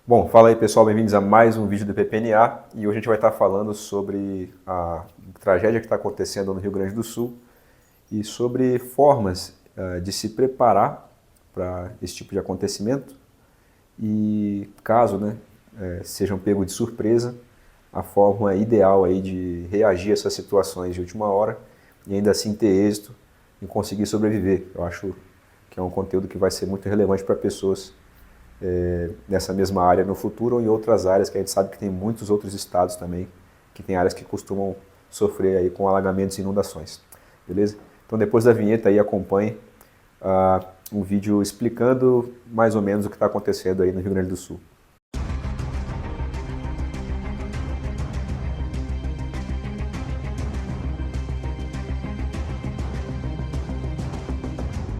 Bom, fala aí pessoal, bem-vindos a mais um vídeo do PPNA e hoje a gente vai estar falando sobre a tragédia que está acontecendo no Rio Grande do Sul e sobre formas de se preparar para esse tipo de acontecimento e caso sejam pegos de surpresa, a forma ideal aí de reagir a essas situações de última hora e ainda assim ter êxito em conseguir sobreviver. Eu acho que é um conteúdo que vai ser muito relevante para pessoas nessa mesma área no futuro ou em outras áreas, que a gente sabe que tem muitos outros estados também, que tem áreas que costumam sofrer aí com alagamentos e inundações, beleza? Então depois da vinheta aí acompanhe um vídeo explicando mais ou menos o que está acontecendo aí no Rio Grande do Sul.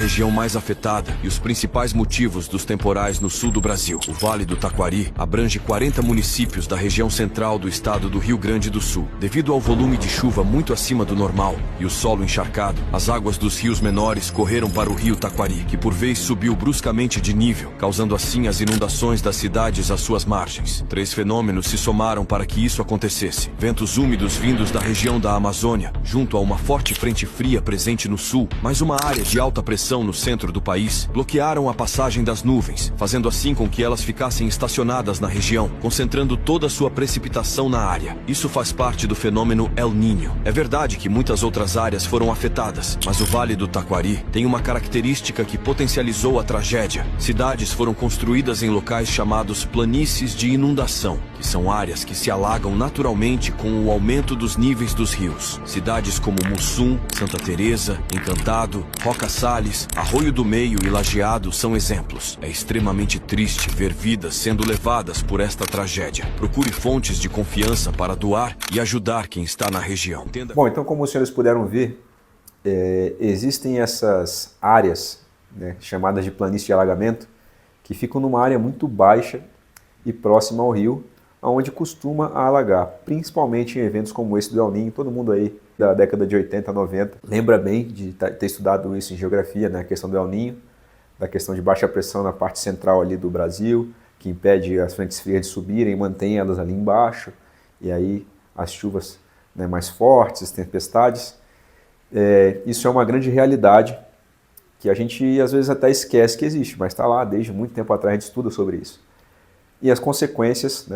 Região mais afetada e os principais motivos dos temporais no sul do Brasil. O Vale do Taquari abrange 40 municípios da região central do estado do Rio Grande do Sul. Devido ao volume de chuva muito acima do normal e o solo encharcado, as águas dos rios menores correram para o rio Taquari, que por vez subiu bruscamente de nível, causando assim as inundações das cidades às suas margens. 3 fenômenos se somaram para que isso acontecesse. Ventos úmidos vindos da região da Amazônia, junto a uma forte frente fria presente no sul, mais uma área de alta pressão no centro do país, bloquearam a passagem das nuvens, fazendo assim com que elas ficassem estacionadas na região, concentrando toda a sua precipitação na área. Isso faz parte do fenômeno El Niño. É verdade que muitas outras áreas foram afetadas, mas o Vale do Taquari tem uma característica que potencializou a tragédia. Cidades foram construídas em locais chamados planícies de inundação, que são áreas que se alagam naturalmente com o aumento dos níveis dos rios. Cidades como Mussum, Santa Teresa, Encantado, Roca Salles, Arroio do Meio e Lajeado são exemplos. É extremamente triste ver vidas sendo levadas por esta tragédia. Procure fontes de confiança para doar e ajudar quem está na região. Bom, então como os senhores puderam ver, existem essas áreas, chamadas de planície de alagamento, que ficam numa área muito baixa e próxima ao rio, onde costuma alagar, principalmente em eventos como esse do El Niño. Todo mundo aí da década de 80, 90 lembra bem de ter estudado isso em geografia, a questão do El Niño, da questão de baixa pressão na parte central ali do Brasil, que impede as frentes frias de subirem e mantém elas ali embaixo, e aí as chuvas mais fortes, as tempestades. Isso é uma grande realidade que a gente às vezes até esquece que existe, mas está lá desde muito tempo atrás, a gente estuda sobre isso. E as consequências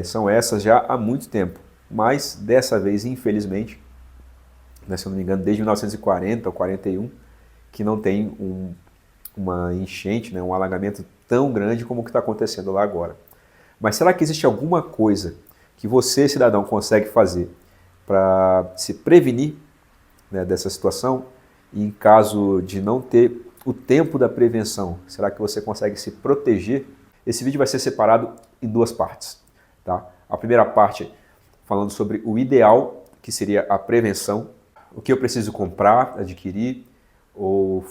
são essas já há muito tempo, mas dessa vez, infelizmente, se eu não me engano, desde 1940 ou 41, que não tem uma enchente, um alagamento tão grande como o que está acontecendo lá agora. Mas será que existe alguma coisa que você, cidadão, consegue fazer para se prevenir dessa situação? E em caso de não ter o tempo da prevenção, será que você consegue se proteger? Esse vídeo vai ser separado em 2 partes. Tá? A primeira parte falando sobre o ideal, que seria a prevenção, o que eu preciso comprar, adquirir ou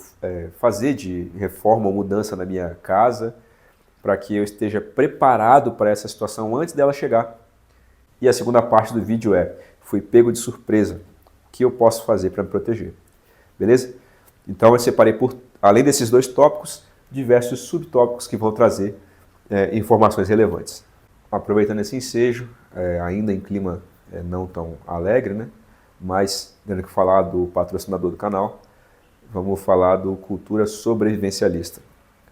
fazer de reforma ou mudança na minha casa para que eu esteja preparado para essa situação antes dela chegar. E a segunda parte do vídeo fui pego de surpresa, o que eu posso fazer para me proteger. Beleza? Então eu separei, além desses 2 tópicos, diversos subtópicos que vão trazer informações relevantes. Aproveitando esse ensejo, ainda em clima não tão alegre, mas tendo que falar do patrocinador do canal, vamos falar do Cultura Sobrevivencialista.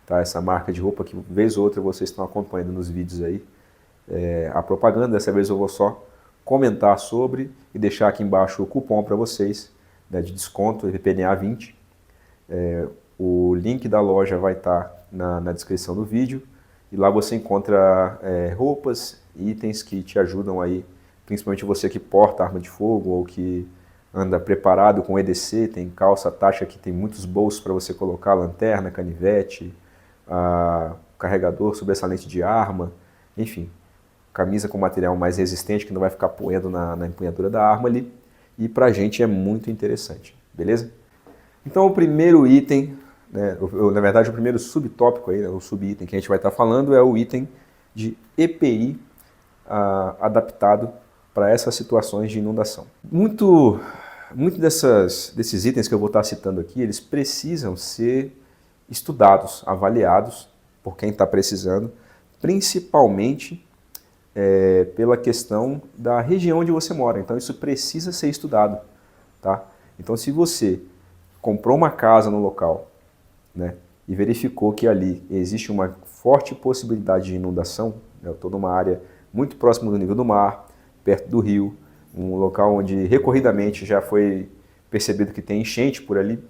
Tá? Essa marca de roupa que, vez ou outra, vocês estão acompanhando nos vídeos aí. A propaganda, dessa vez eu vou só comentar sobre e deixar aqui embaixo o cupom para vocês, de desconto, PPNA20. O link da loja vai estar na descrição do vídeo. E lá você encontra roupas, itens que te ajudam aí, principalmente você que porta arma de fogo ou que anda preparado com EDC, tem calça taxa que tem muitos bolsos para você colocar, lanterna, canivete, carregador sobressalente de arma, enfim, camisa com material mais resistente que não vai ficar poendo na empunhadura da arma ali, e para a gente é muito interessante, beleza? Então o primeiro item, na verdade o primeiro subtópico aí, o subitem que a gente vai estar falando é o item de EPI adaptado para essas situações de inundação. Muito desses itens que eu vou estar citando aqui, eles precisam ser estudados, avaliados por quem está precisando, principalmente pela questão da região onde você mora. Então isso precisa ser estudado, tá? Então se você comprou uma casa no local, né, e verificou que ali existe uma forte possibilidade de inundação, né, eu estou numa área muito próxima do nível do mar, perto do rio, um local onde recorridamente já foi percebido que tem enchente por ali,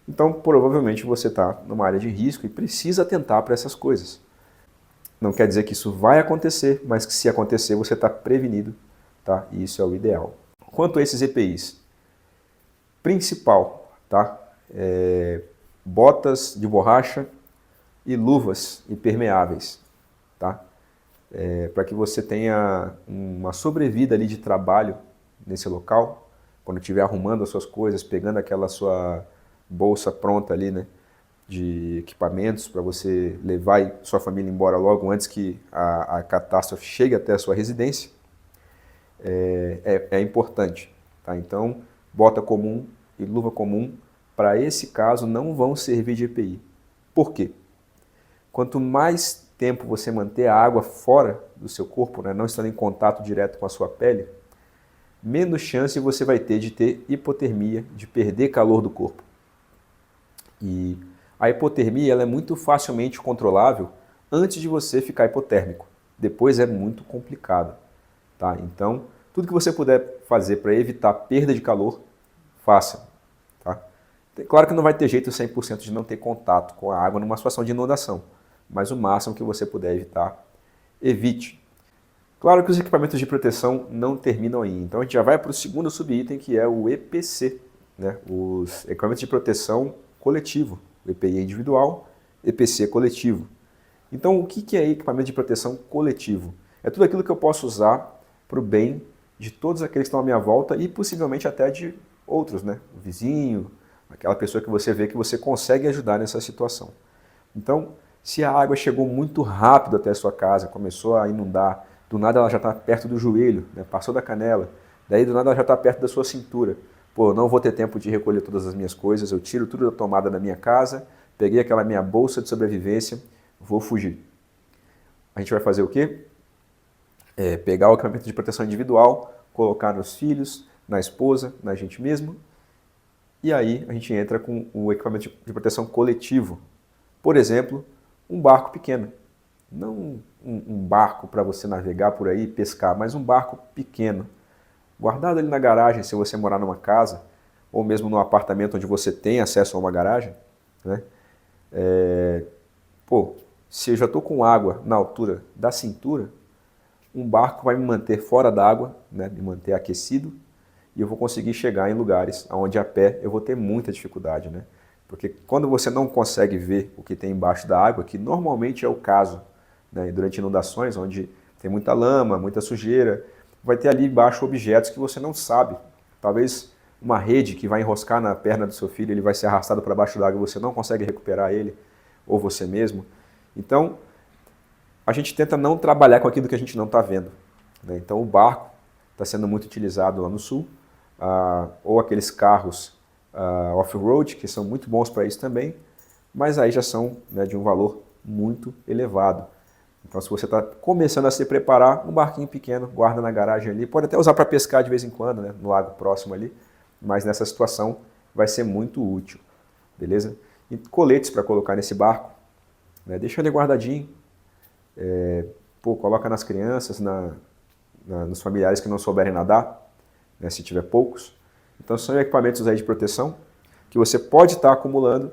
então provavelmente você está numa área de risco e precisa atentar para essas coisas. Não quer dizer que isso vai acontecer, mas que se acontecer você está prevenido, tá? E isso é o ideal. Quanto a esses EPIs, principal, tá? Botas de borracha e luvas impermeáveis, tá? Para que você tenha uma sobrevida ali de trabalho nesse local, quando estiver arrumando as suas coisas, pegando aquela sua bolsa pronta ali, né, de equipamentos para você levar sua família embora logo antes que a catástrofe chegue até a sua residência, é importante, tá? Então, bota comum e luva comum, para esse caso, não vão servir de EPI. Por quê? Quanto mais tempo você manter a água fora do seu corpo, né, não estando em contato direto com a sua pele, menos chance você vai ter de ter hipotermia, de perder calor do corpo. E a hipotermia ela é muito facilmente controlável antes de você ficar hipotérmico. Depois é muito complicado, tá? Então, tudo que você puder fazer para evitar perda de calor, faça, tá? Claro que não vai ter jeito 100% de não ter contato com a água numa situação de inundação, mas o máximo que você puder evitar, evite. Claro que os equipamentos de proteção não terminam aí, então a gente já vai para o segundo subitem, que é o EPC, né? Os equipamentos de proteção coletivo, o EPI individual, EPC coletivo. Então, o que é equipamento de proteção coletivo? É tudo aquilo que eu posso usar para o bem de todos aqueles que estão à minha volta e possivelmente até de outros, né? O vizinho, aquela pessoa que você vê que você consegue ajudar nessa situação. Então, se a água chegou muito rápido até a sua casa, começou a inundar, do nada ela já está perto do joelho, né? Passou da canela, daí do nada ela já está perto da sua cintura. Pô, não vou ter tempo de recolher todas as minhas coisas, eu tiro tudo da tomada da minha casa, peguei aquela minha bolsa de sobrevivência, vou fugir. A gente vai fazer o quê? Pegar o equipamento de proteção individual, colocar nos filhos, na esposa, na gente mesmo, e aí a gente entra com o equipamento de proteção coletivo. Por exemplo, um barco pequeno. Não um barco para você navegar por aí e pescar, mas um barco pequeno. Guardado ali na garagem, se você morar numa casa, ou mesmo num apartamento onde você tem acesso a uma garagem, né? Se eu já estou com água na altura da cintura, um barco vai me manter fora d'água, né? Me manter aquecido, e eu vou conseguir chegar em lugares onde a pé eu vou ter muita dificuldade, né? Porque quando você não consegue ver o que tem embaixo da água, que normalmente é o caso, né, durante inundações, onde tem muita lama, muita sujeira, vai ter ali embaixo objetos que você não sabe. Talvez uma rede que vai enroscar na perna do seu filho, ele vai ser arrastado para baixo d'água e você não consegue recuperar ele, ou você mesmo. Então, a gente tenta não trabalhar com aquilo que a gente não está vendo, né? Então, o barco está sendo muito utilizado lá no sul, ou aqueles carros off-road, que são muito bons para isso também, mas aí já são, né, de um valor muito elevado. Então, se você está começando a se preparar, um barquinho pequeno, guarda na garagem ali, pode até usar para pescar de vez em quando, né, no lago próximo ali, mas nessa situação vai ser muito útil, beleza? E coletes para colocar nesse barco, né, deixa ele guardadinho, coloca nas crianças, nos familiares que não souberem nadar, né, se tiver poucos. Então são equipamentos aí de proteção que você pode estar acumulando,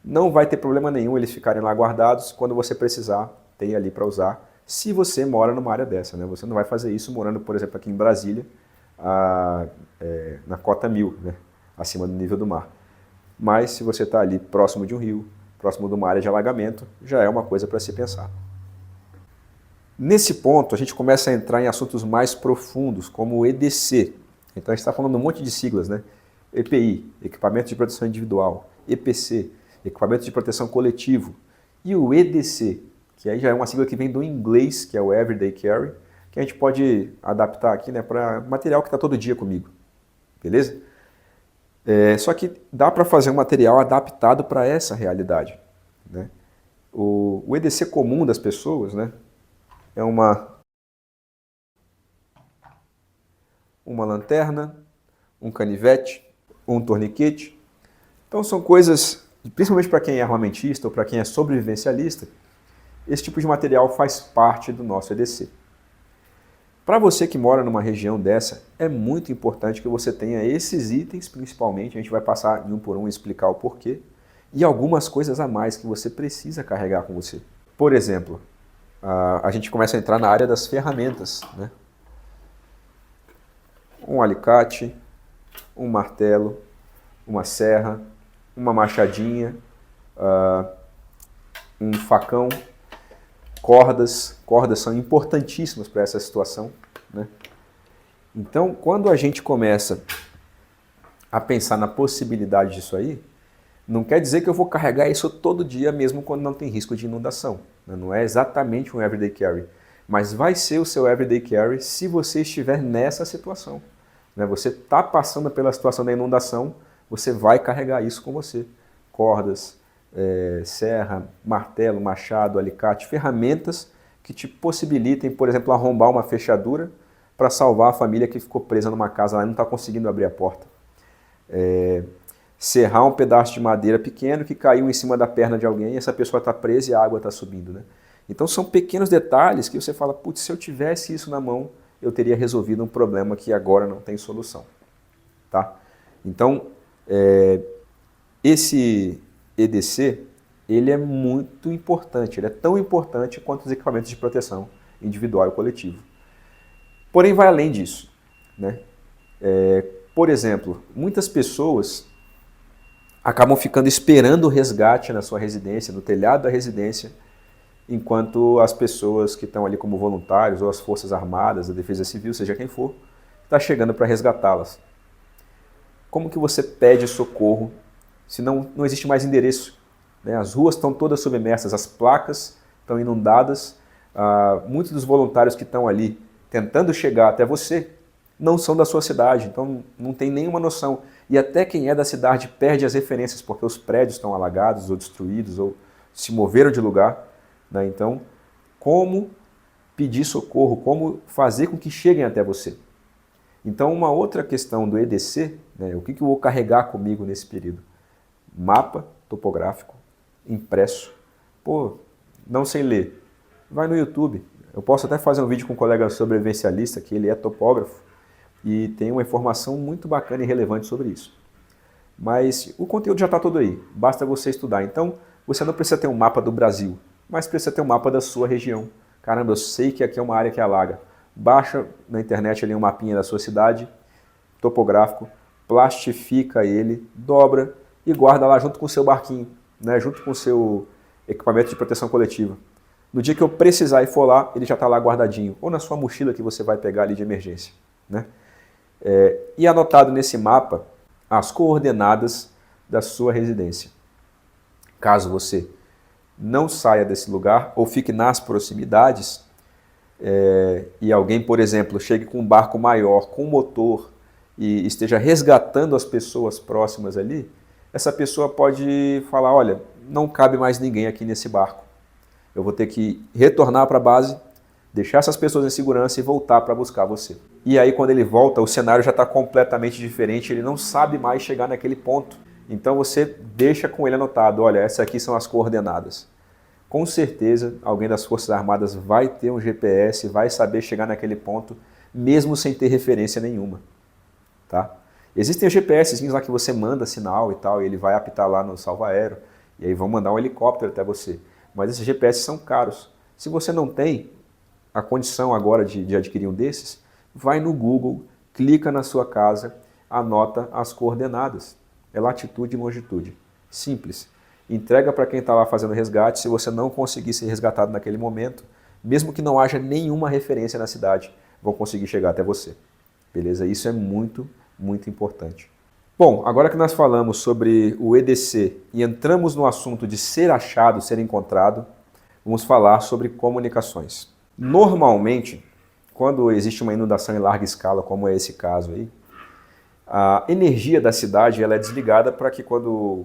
não vai ter problema nenhum eles ficarem lá guardados, quando você precisar, tem ali para usar, se você mora numa área dessa, né? Você não vai fazer isso morando, por exemplo, aqui em Brasília, na cota 1000, né? Acima do nível do mar. Mas se você está ali próximo de um rio, próximo de uma área de alagamento, já é uma coisa para se pensar. Nesse ponto, a gente começa a entrar em assuntos mais profundos, como o EDC. Então a gente está falando um monte de siglas, né? EPI, Equipamento de Proteção Individual, EPC, Equipamento de Proteção Coletivo, e o EDC, que aí já é uma sigla que vem do inglês, que é o Everyday Carry, que a gente pode adaptar aqui, né, para material que está todo dia comigo, beleza? Só que dá para fazer um material adaptado para essa realidade, né? o EDC comum das pessoas, né, é uma lanterna, um canivete, um torniquete. Então são coisas, principalmente para quem é armamentista ou para quem é sobrevivencialista, esse tipo de material faz parte do nosso EDC. Para você que mora numa região dessa, é muito importante que você tenha esses itens, principalmente, a gente vai passar de um por um e explicar o porquê, e algumas coisas a mais que você precisa carregar com você. Por exemplo, a gente começa a entrar na área das ferramentas, né? Um alicate, um martelo, uma serra, uma machadinha, um facão, cordas. Cordas são importantíssimas para essa situação, né? Então, quando a gente começa a pensar na possibilidade disso aí, não quer dizer que eu vou carregar isso todo dia, mesmo quando não tem risco de inundação, né? Não é exatamente um everyday carry, mas vai ser o seu everyday carry se você estiver nessa situação, né? Você está passando pela situação da inundação, você vai carregar isso com você. Cordas, serra, martelo, machado, alicate, ferramentas que te possibilitem, por exemplo, arrombar uma fechadura para salvar a família que ficou presa numa casa lá e não está conseguindo abrir a porta. Serrar um pedaço de madeira pequeno que caiu em cima da perna de alguém e essa pessoa está presa e a água está subindo, né? Então são pequenos detalhes que você fala, putz, se eu tivesse isso na mão, eu teria resolvido um problema que agora não tem solução. Tá? Então, esse EDC, ele é muito importante, ele é tão importante quanto os equipamentos de proteção individual e coletivo. Porém, vai além disso, né? Por exemplo, muitas pessoas acabam ficando esperando o resgate na sua residência, no telhado da residência, enquanto as pessoas que estão ali como voluntários, ou as Forças Armadas, a Defesa Civil, seja quem for, está chegando para resgatá-las. Como que você pede socorro se não existe mais endereço, né? As ruas estão todas submersas, as placas estão inundadas, muitos dos voluntários que estão ali tentando chegar até você não são da sua cidade, então não tem nenhuma noção. E até quem é da cidade perde as referências, porque os prédios estão alagados ou destruídos ou se moveram de lugar, né? Então, como pedir socorro, como fazer com que cheguem até você? Então, uma outra questão do EDC, né, o que eu vou carregar comigo nesse período? Mapa topográfico, impresso. Pô, não sei ler. Vai no YouTube. Eu posso até fazer um vídeo com um colega sobrevivencialista, que ele é topógrafo, e tem uma informação muito bacana e relevante sobre isso. Mas o conteúdo já está todo aí, basta você estudar. Então, você não precisa ter um mapa do Brasil, mas precisa ter um mapa da sua região. Caramba, eu sei que aqui é uma área que alaga. Baixa na internet ali um mapinha da sua cidade, topográfico, plastifica ele, dobra e guarda lá junto com o seu barquinho, né, junto com o seu equipamento de proteção coletiva. No dia que eu precisar e for lá, ele já está lá guardadinho, ou na sua mochila que você vai pegar ali de emergência, né? E anotado nesse mapa as coordenadas da sua residência. Caso você não saia desse lugar ou fique nas proximidades e alguém, por exemplo, chegue com um barco maior, com motor e esteja resgatando as pessoas próximas ali, essa pessoa pode falar, olha, não cabe mais ninguém aqui nesse barco. Eu vou ter que retornar para a base, deixar essas pessoas em segurança e voltar para buscar você. E aí quando ele volta, o cenário já está completamente diferente, ele não sabe mais chegar naquele ponto. Então você deixa com ele anotado, olha, essas aqui são as coordenadas. Com certeza alguém das Forças Armadas vai ter um GPS, vai saber chegar naquele ponto, mesmo sem ter referência nenhuma. Tá? Existem os GPS lá que você manda sinal e tal, e ele vai apitar lá no salvo-aéreo, e aí vão mandar um helicóptero até você. Mas esses GPS são caros. Se você não tem a condição agora de adquirir um desses, vai no Google, clica na sua casa, anota as coordenadas. É latitude e longitude. Simples. Entrega para quem está lá fazendo resgate. Se você não conseguir ser resgatado naquele momento, mesmo que não haja nenhuma referência na cidade, vão conseguir chegar até você. Beleza? Isso é muito, muito importante. Bom, agora que nós falamos sobre o EDC e entramos no assunto de ser achado, ser encontrado, vamos falar sobre comunicações. Normalmente, quando existe uma inundação em larga escala, como é esse caso aí, a energia da cidade ela é desligada para que quando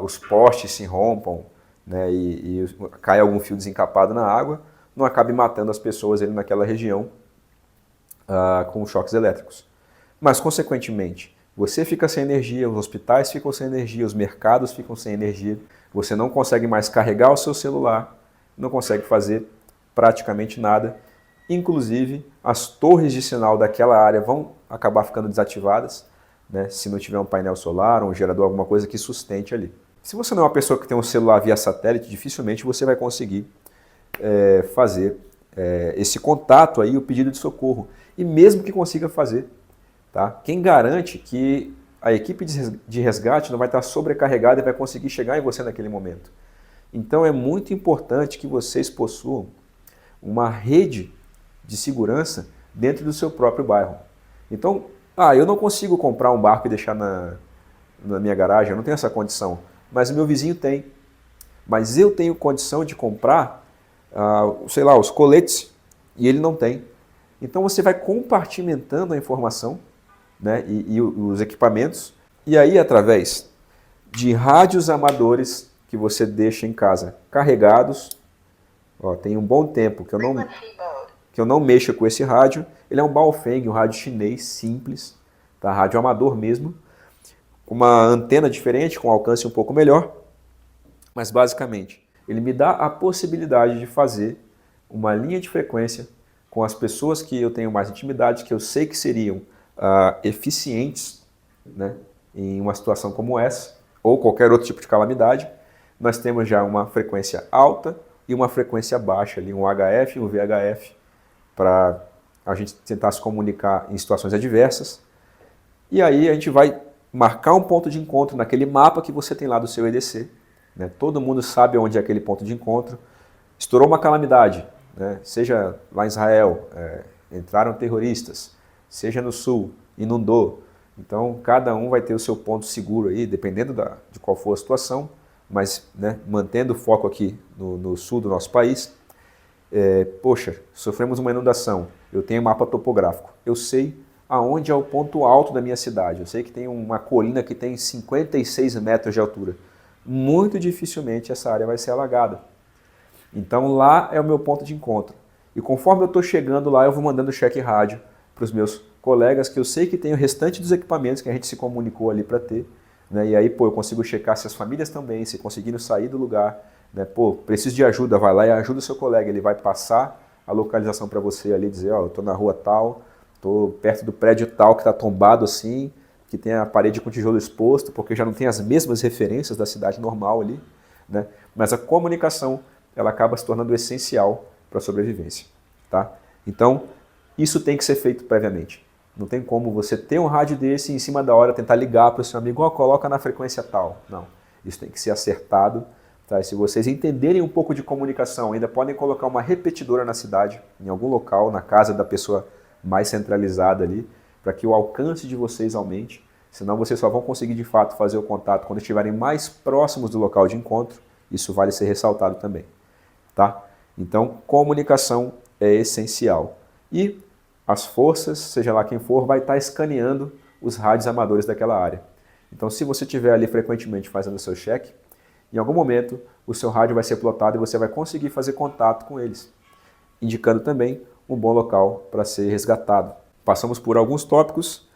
os postes se rompam, né, cai algum fio desencapado na água, não acabe matando as pessoas ali naquela região com choques elétricos. Mas, consequentemente, você fica sem energia, os hospitais ficam sem energia, os mercados ficam sem energia, você não consegue mais carregar o seu celular, não consegue fazer praticamente nada. Inclusive, as torres de sinal daquela área vão acabar ficando desativadas, né, se não tiver um painel solar, um gerador, alguma coisa que sustente ali. Se você não é uma pessoa que tem um celular via satélite, dificilmente você vai conseguir fazer esse contato aí, o pedido de socorro. E mesmo que consiga fazer, tá? Quem garante que a equipe de resgate não vai estar sobrecarregada e vai conseguir chegar em você naquele momento? Então é muito importante que vocês possuam uma rede de segurança dentro do seu próprio bairro. Então, eu não consigo comprar um barco e deixar na minha garagem, eu não tenho essa condição, mas o meu vizinho tem. Mas eu tenho condição de comprar, sei lá, os coletes, e ele não tem. Então você vai compartimentando a informação, né, e os equipamentos, e aí através de rádios amadores que você deixa em casa carregados, tem um bom tempo que eu não mexo com esse rádio, ele é um Baofeng, um rádio chinês simples, tá, rádio amador mesmo, com uma antena diferente, com um alcance um pouco melhor, mas basicamente ele me dá a possibilidade de fazer uma linha de frequência com as pessoas que eu tenho mais intimidade, que eu sei que seriam eficientes, né, em uma situação como essa, ou qualquer outro tipo de calamidade. Nós temos já uma frequência alta e uma frequência baixa, ali, um HF e um VHF, para a gente tentar se comunicar em situações adversas. E aí a gente vai marcar um ponto de encontro naquele mapa que você tem lá do seu EDC. Né? Todo mundo sabe onde é aquele ponto de encontro. Estourou uma calamidade, né? Seja lá em Israel, entraram terroristas, seja no sul, inundou. Então, cada um vai ter o seu ponto seguro aí, dependendo de qual for a situação, mas, né, mantendo o foco aqui no sul do nosso país. Poxa, sofremos uma inundação, eu tenho mapa topográfico, eu sei aonde é o ponto alto da minha cidade, eu sei que tem uma colina que tem 56 metros de altura. Muito dificilmente essa área vai ser alagada. Então lá é o meu ponto de encontro. E conforme eu estou chegando lá, eu vou mandando cheque rádio para os meus colegas, que eu sei que tem o restante dos equipamentos que a gente se comunicou ali para ter. Né? E aí, eu consigo checar se as famílias também, se conseguiram sair do lugar. Né? Preciso de ajuda, vai lá e ajuda o seu colega. Ele vai passar a localização para você ali, dizer, eu estou na rua tal, estou perto do prédio tal que está tombado assim, que tem a parede com tijolo exposto, porque já não tem as mesmas referências da cidade normal ali. Né? Mas a comunicação, ela acaba se tornando essencial para a sobrevivência. Tá? Então, isso tem que ser feito previamente. Não tem como você ter um rádio desse e em cima da hora tentar ligar para o seu amigo, coloca na frequência tal. Não, isso tem que ser acertado. Tá? E se vocês entenderem um pouco de comunicação, ainda podem colocar uma repetidora na cidade, em algum local, na casa da pessoa mais centralizada ali, para que o alcance de vocês aumente. Senão vocês só vão conseguir de fato fazer o contato quando estiverem mais próximos do local de encontro. Isso vale ser ressaltado também. Tá? Então, comunicação é essencial. E as forças, seja lá quem for, vai estar escaneando os rádios amadores daquela área. Então, se você estiver ali frequentemente fazendo o seu check, em algum momento o seu rádio vai ser plotado e você vai conseguir fazer contato com eles, indicando também um bom local para ser resgatado. Passamos por alguns tópicos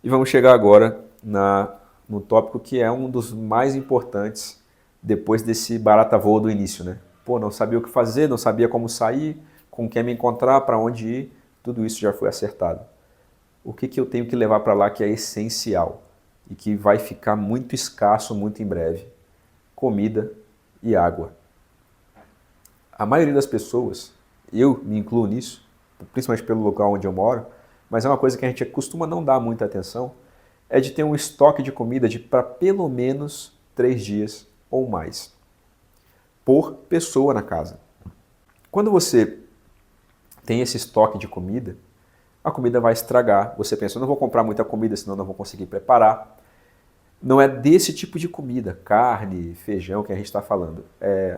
e vamos chegar agora no tópico que é um dos mais importantes depois desse barata-voa do início, né? Não sabia o que fazer, não sabia como sair, com quem me encontrar, para onde ir, tudo isso já foi acertado. O que eu tenho que levar para lá que é essencial e que vai ficar muito escasso muito em breve? Comida e água. A maioria das pessoas, eu me incluo nisso, principalmente pelo local onde eu moro, mas é uma coisa que a gente costuma não dar muita atenção, é de ter um estoque de comida para pelo menos 3 dias ou mais, por pessoa na casa. Quando você tem esse estoque de comida, a comida vai estragar. Você pensa, eu não vou comprar muita comida, senão não vou conseguir preparar. Não é desse tipo de comida, carne, feijão que a gente está falando.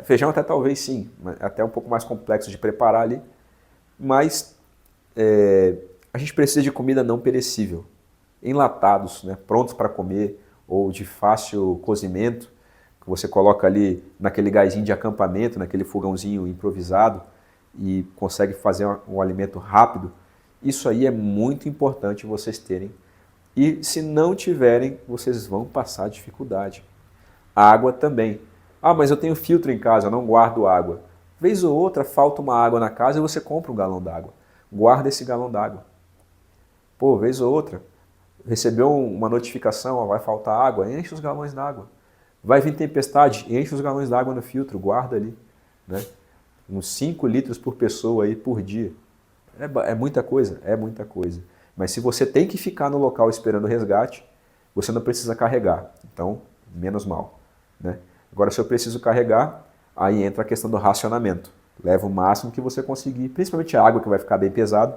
Feijão até talvez sim, até um pouco mais complexo de preparar ali, mas a gente precisa de comida não perecível, enlatados, né, prontos para comer ou de fácil cozimento, que você coloca ali naquele gásinho de acampamento, naquele fogãozinho improvisado e consegue fazer um alimento rápido. Isso aí é muito importante vocês terem. E se não tiverem, vocês vão passar dificuldade. Água também. Ah, mas eu tenho filtro em casa, eu não guardo água. Vez ou outra falta uma água na casa e você compra um galão d'água. Guarda esse galão d'água. Pô, vez ou outra, recebeu uma notificação, ó, vai faltar água, enche os galões d'água. Vai vir tempestade, enche os galões d'água no filtro, guarda ali. Né? Uns 5 litros por pessoa aí por dia. É muita coisa, é muita coisa. Mas se você tem que ficar no local esperando o resgate, você não precisa carregar. Então, menos mal. Né? Agora, se eu preciso carregar, aí entra a questão do racionamento. Leva o máximo que você conseguir, principalmente a água que vai ficar bem pesado,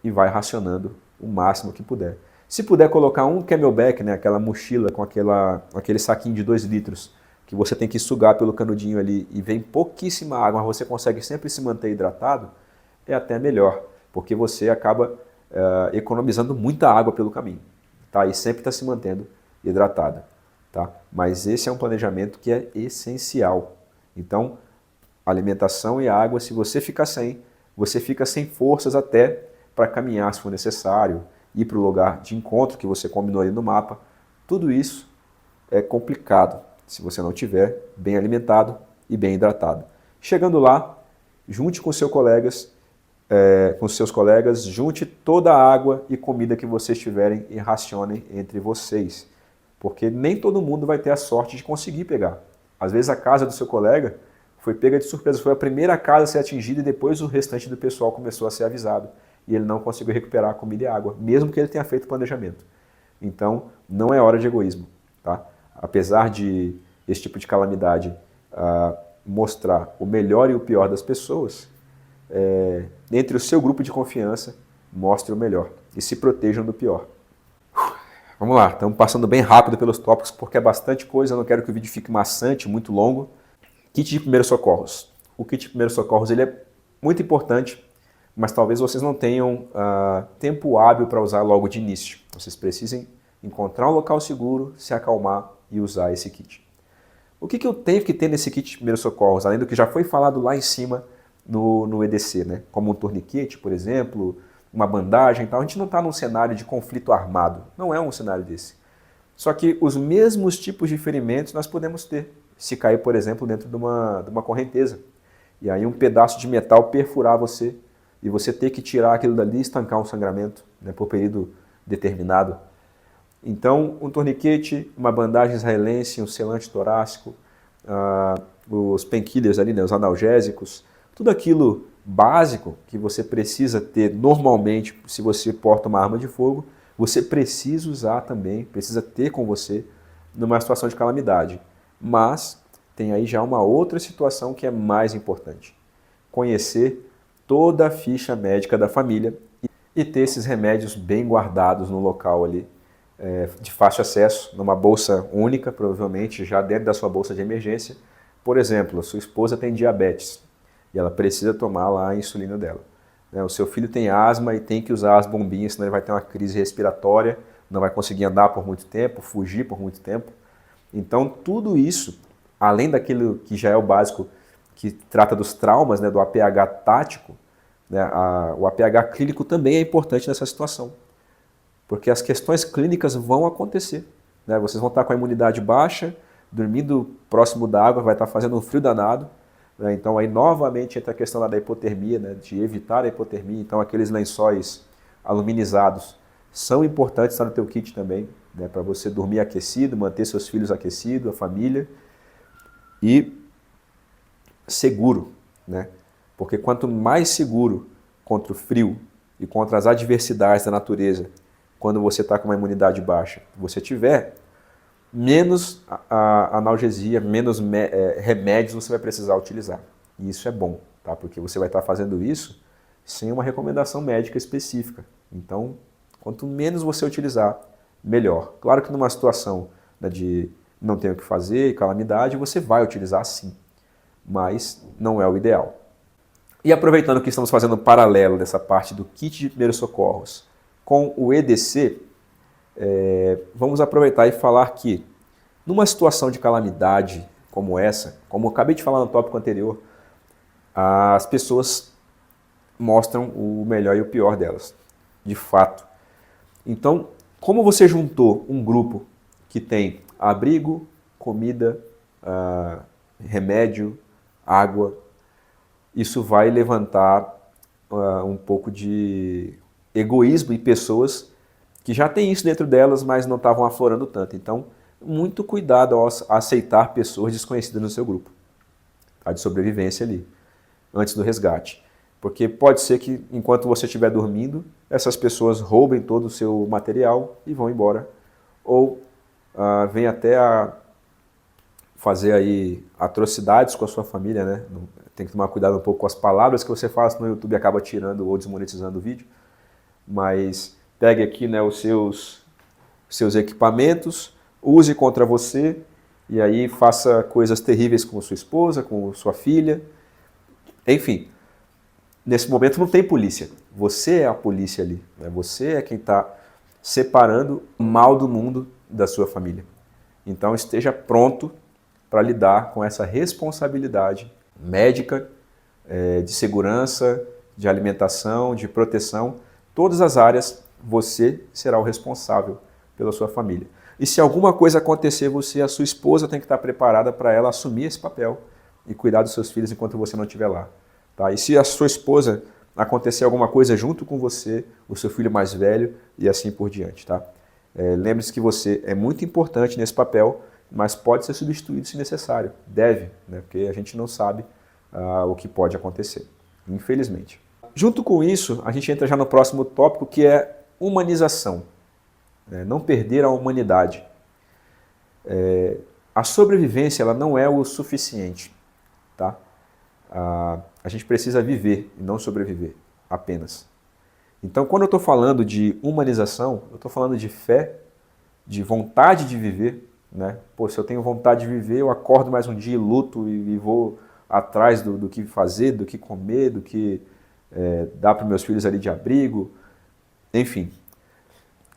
e vai racionando o máximo que puder. Se puder colocar um camelback, né, aquela mochila com aquele saquinho de 2 litros, que você tem que sugar pelo canudinho ali e vem pouquíssima água, mas você consegue sempre se manter hidratado, é até melhor, porque você acaba economizando muita água pelo caminho. Tá? E sempre está se mantendo hidratado. Tá? Mas esse é um planejamento que é essencial. Então, alimentação e água, se você fica sem forças até para caminhar se for necessário, ir para o lugar de encontro que você combinou ali no mapa. Tudo isso é complicado se você não tiver bem alimentado e bem hidratado. Chegando lá, junte com seus colegas, junte toda a água e comida que vocês tiverem e racionem entre vocês. Porque nem todo mundo vai ter a sorte de conseguir pegar. Às vezes a casa do seu colega foi pega de surpresa, foi a primeira casa a ser atingida e depois o restante do pessoal começou a ser avisado. E ele não conseguiu recuperar a comida e a água, mesmo que ele tenha feito o planejamento. Então, não é hora de egoísmo. Tá? Apesar de esse tipo de calamidade mostrar o melhor e o pior das pessoas, entre o seu grupo de confiança, mostre o melhor e se protejam do pior. Vamos lá, estamos passando bem rápido pelos tópicos porque é bastante coisa, eu não quero que o vídeo fique maçante, muito longo. Kit de primeiros socorros. O kit de primeiros socorros ele é muito importante, mas talvez vocês não tenham tempo hábil para usar logo de início. Vocês precisem encontrar um local seguro, se acalmar e usar esse kit. O que eu tenho que ter nesse kit de primeiros socorros, além do que já foi falado lá em cima no EDC, né? Como um torniquete, por exemplo, uma bandagem e tal. A gente não está num cenário de conflito armado, não é um cenário desse. Só que os mesmos tipos de ferimentos nós podemos ter, se cair, por exemplo, dentro de uma correnteza. E aí um pedaço de metal perfurar você e você ter que tirar aquilo dali e estancar um sangramento, né, por período determinado. Então, um torniquete, uma bandagem israelense, um selante torácico, os painkillers ali, né, os analgésicos, tudo aquilo básico que você precisa ter normalmente se você porta uma arma de fogo, você precisa usar também, precisa ter com você numa situação de calamidade. Mas tem aí já uma outra situação que é mais importante. Conhecer toda a ficha médica da família e ter esses remédios bem guardados no local ali, de fácil acesso, numa bolsa única, provavelmente já dentro da sua bolsa de emergência. Por exemplo, a sua esposa tem diabetes e ela precisa tomar lá a insulina dela. O seu filho tem asma e tem que usar as bombinhas, senão ele vai ter uma crise respiratória, não vai conseguir andar por muito tempo, fugir por muito tempo. Então, tudo isso, além daquilo que já é o básico, que trata dos traumas, né, do APH tático, né, o APH clínico também é importante nessa situação. Porque as questões clínicas vão acontecer. Né? Vocês vão estar com a imunidade baixa, dormindo próximo da água, vai estar fazendo um frio danado. Né? Então, aí novamente entra a questão lá da hipotermia, né, de evitar a hipotermia. Então, aqueles lençóis aluminizados são importantes estar no teu kit também, né, para você dormir aquecido, manter seus filhos aquecidos, a família, e seguro, né? Porque quanto mais seguro contra o frio e contra as adversidades da natureza, quando você está com uma imunidade baixa, você tiver, menos analgesia, menos remédios você vai precisar utilizar. E isso é bom, tá? Porque você vai estar fazendo isso sem uma recomendação médica específica. Então, quanto menos você utilizar, melhor. Claro que numa situação, né, de não ter o que fazer, calamidade, você vai utilizar sim, mas não é o ideal. E aproveitando que estamos fazendo um paralelo dessa parte do kit de primeiros socorros com o EDC, vamos aproveitar e falar que Numa situação de calamidade como essa, como eu acabei de falar no tópico anterior, as pessoas mostram o melhor e o pior delas, de fato. Então, como você juntou um grupo que tem abrigo, comida, remédio, água, isso vai levantar um pouco de egoísmo em pessoas que já têm isso dentro delas, mas não estavam aflorando tanto. Então, muito cuidado ao aceitar pessoas desconhecidas no seu grupo, tá? De sobrevivência ali, antes do resgate. Porque pode ser que, enquanto você estiver dormindo, essas pessoas roubem todo o seu material e vão embora. Ou vêm até a fazer aí atrocidades com a sua família, né? Tem que tomar cuidado um pouco com as palavras que você fala, senão o YouTube acaba tirando ou desmonetizando o vídeo. Mas pegue aqui, né, os seus equipamentos, use contra você e aí faça coisas terríveis com sua esposa, com sua filha. Enfim, nesse momento não tem polícia. Você é a polícia ali, né? Você é quem está separando o mal do mundo da sua família. Então esteja pronto para lidar com essa responsabilidade médica, de segurança, de alimentação, de proteção. Todas as áreas você será o responsável pela sua família. E se alguma coisa acontecer, você e a sua esposa tem que estar preparada para ela assumir esse papel e cuidar dos seus filhos enquanto você não estiver lá. Tá? E se a sua esposa acontecer alguma coisa junto com você, o seu filho mais velho e assim por diante. Tá? Lembre-se que você é muito importante nesse papel, mas pode ser substituído se necessário. Deve, né? Porque a gente não sabe o que pode acontecer, infelizmente. Junto com isso, a gente entra já no próximo tópico, que é humanização. Não perder a humanidade. A sobrevivência ela não é o suficiente. Tá? A gente precisa viver e não sobreviver apenas. Então, quando eu estou falando de humanização, eu estou falando de fé, de vontade de viver. Né? Pô, se eu tenho vontade de viver, eu acordo mais um dia e luto e vou atrás do que fazer, do que comer, do que dar para os meus filhos ali de abrigo. Enfim,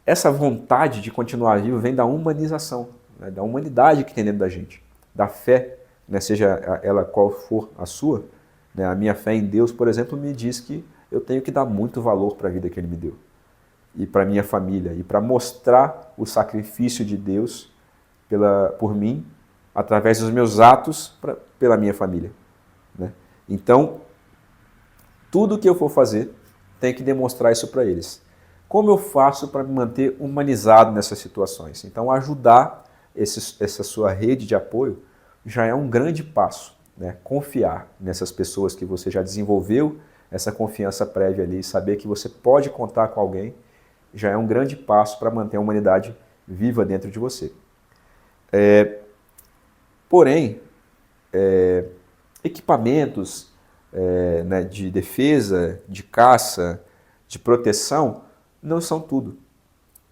essa vontade de continuar vivo vem da humanização, né? Da humanidade que tem dentro da gente, da fé, né? Seja ela qual for a sua. Né? A minha fé em Deus, por exemplo, me diz que eu tenho que dar muito valor para a vida que Ele me deu e para a minha família e para mostrar o sacrifício de Deus por mim, através dos meus atos, pela minha família. Né? Então, tudo que eu for fazer tem que demonstrar isso para eles. Como eu faço para me manter humanizado nessas situações? Então, ajudar essa sua rede de apoio já é um grande passo. Né? Confiar nessas pessoas que você já desenvolveu, essa confiança prévia ali, saber que você pode contar com alguém, já é um grande passo para manter a humanidade viva dentro de você. Porém, equipamentos né, de defesa, de caça, de proteção, não são tudo.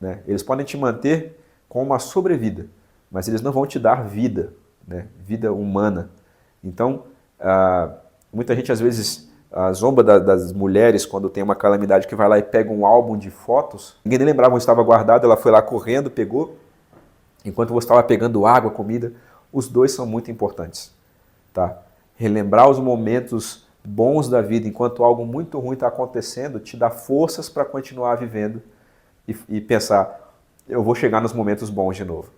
Né? Eles podem te manter com uma sobrevida, mas eles não vão te dar vida, né? Vida humana. Então, muita gente às vezes zomba das mulheres quando tem uma calamidade que vai lá e pega um álbum de fotos. Ninguém nem lembrava onde estava guardado, ela foi lá correndo, pegou. Enquanto você estava pegando água, comida, os dois são muito importantes. Tá? Relembrar os momentos bons da vida enquanto algo muito ruim está acontecendo te dá forças para continuar vivendo e pensar, eu vou chegar nos momentos bons de novo.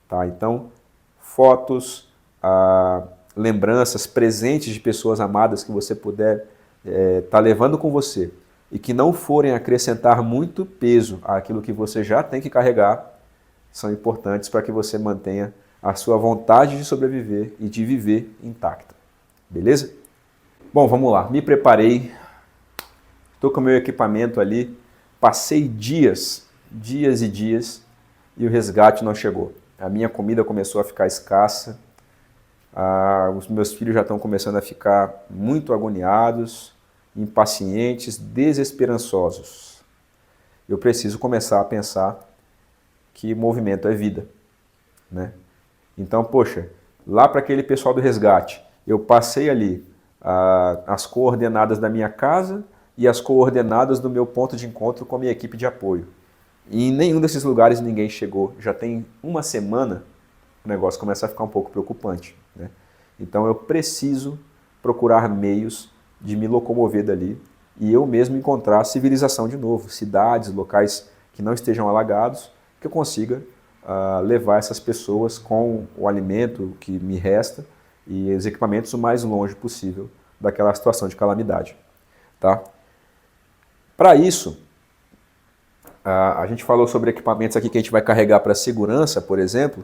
Tá? Então, fotos, lembranças, presentes de pessoas amadas que você puder estar levando com você e que não forem acrescentar muito peso àquilo que você já tem que carregar, são importantes para que você mantenha a sua vontade de sobreviver e de viver intacta. Beleza? Bom, vamos lá. Me preparei, estou com o meu equipamento ali, passei dias e dias e o resgate não chegou. A minha comida começou a ficar escassa, os meus filhos já estão começando a ficar muito agoniados, impacientes, desesperançosos. Eu preciso começar a pensar que movimento é vida, né? Então, poxa, lá para aquele pessoal do resgate, eu passei ali as coordenadas da minha casa e as coordenadas do meu ponto de encontro com a minha equipe de apoio. E em nenhum desses lugares ninguém chegou. Já tem uma semana o negócio começa a ficar um pouco preocupante, né? Então eu preciso procurar meios de me locomover dali e eu mesmo encontrar civilização de novo, cidades, locais que não estejam alagados, que eu consiga levar essas pessoas com o alimento que me resta e os equipamentos o mais longe possível daquela situação de calamidade, tá? Para isso, a gente falou sobre equipamentos aqui que a gente vai carregar para segurança, por exemplo,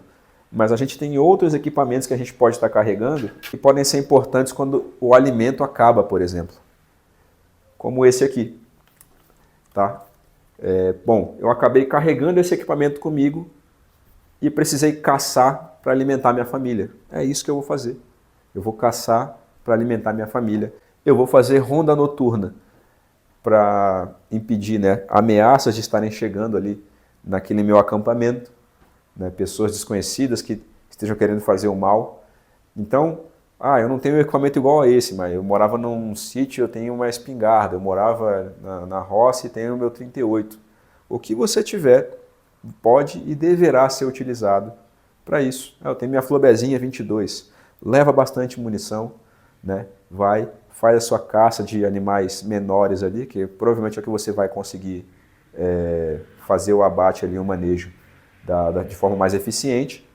mas a gente tem outros equipamentos que a gente pode estar carregando que podem ser importantes quando o alimento acaba, por exemplo. Como esse aqui, tá? Bom, eu acabei carregando esse equipamento comigo e precisei caçar para alimentar minha família. É isso que eu vou fazer. Eu vou caçar para alimentar minha família. Eu vou fazer ronda noturna para impedir, né, ameaças de estarem chegando ali naquele meu acampamento, né, pessoas desconhecidas que estejam querendo fazer o mal. Então, eu não tenho equipamento igual a esse, mas eu morava num sítio, eu tenho uma espingarda, eu morava na roça e tenho o meu 38. O que você tiver pode e deverá ser utilizado para isso. Eu tenho minha Flobezinha 22, leva bastante munição, né? Faz a sua caça de animais menores ali, que provavelmente é o que você vai conseguir fazer o abate ali, o manejo de forma mais eficiente,